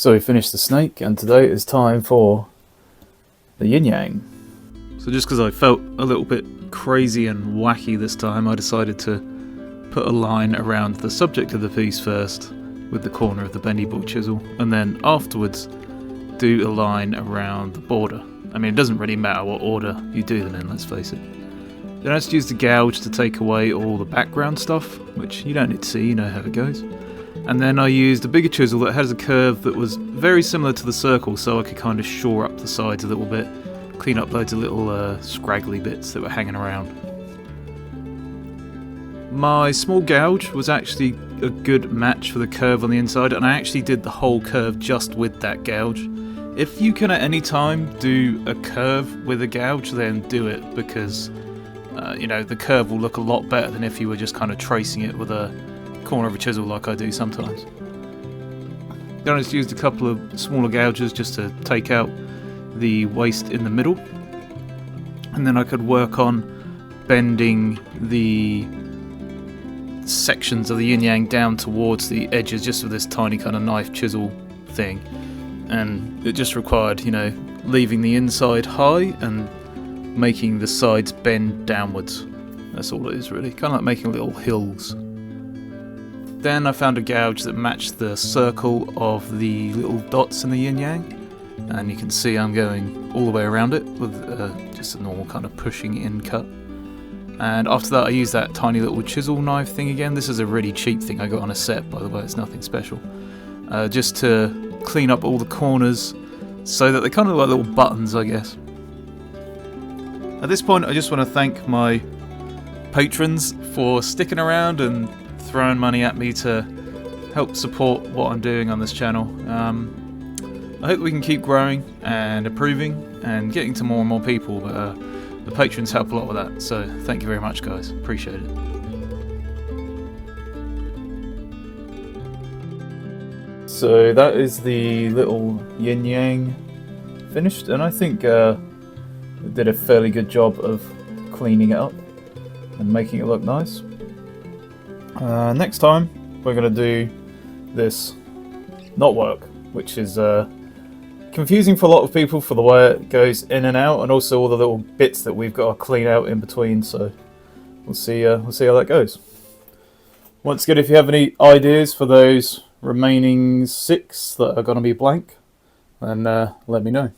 So we finished the snake, and today it's time for the Yin Yang. So just because I felt a little bit crazy and wacky this time, I decided to put a line around the subject of the piece first with the corner of the bendy board chisel, and then afterwards do a line around the border. I mean, it doesn't really matter what order you do them in, let's face it. Then I just used the gouge to take away all the background stuff, which you don't need to see, you know how it goes. And then I used a bigger chisel that has a curve that was very similar to the circle, so I could kind of shore up the sides a little bit, clean up loads of little scraggly bits that were hanging around. My small gouge was actually a good match for the curve on the inside, and I actually did the whole curve just with that gouge. If you can at any time do a curve with a gouge, then do it, because the curve will look a lot better than if you were just kind of tracing it with a corner of a chisel like I do sometimes. Then I just used a couple of smaller gouges just to take out the waste in the middle, and then I could work on bending the sections of the yin yang down towards the edges just with this tiny kind of knife chisel thing, and it just required leaving the inside high and making the sides bend downwards. That's all it is really, kind of like making little hills. Then I found a gouge that matched the circle of the little dots in the yin yang, and you can see I'm going all the way around it with just a normal kind of pushing in cut. And after that I used that tiny little chisel knife thing again. This is a really cheap thing I got on a set, by the way, it's nothing special. Just to clean up all the corners so that they kind of look like little buttons, I guess. At this point I just want to thank my patrons for sticking around and throwing money at me to help support what I'm doing on this channel. I hope we can keep growing and improving and getting to more and more people, but the patrons help a lot with that, so thank you very much guys, appreciate it. So that is the little yin yang finished, and I think it did a fairly good job of cleaning it up and making it look nice. Next time we're going to do this knotwork, which is confusing for a lot of people for the way it goes in and out, and also all the little bits that we've got to clean out in between, so we'll see how that goes. Once again, if you have any ideas for those remaining 6 that are going to be blank, then let me know.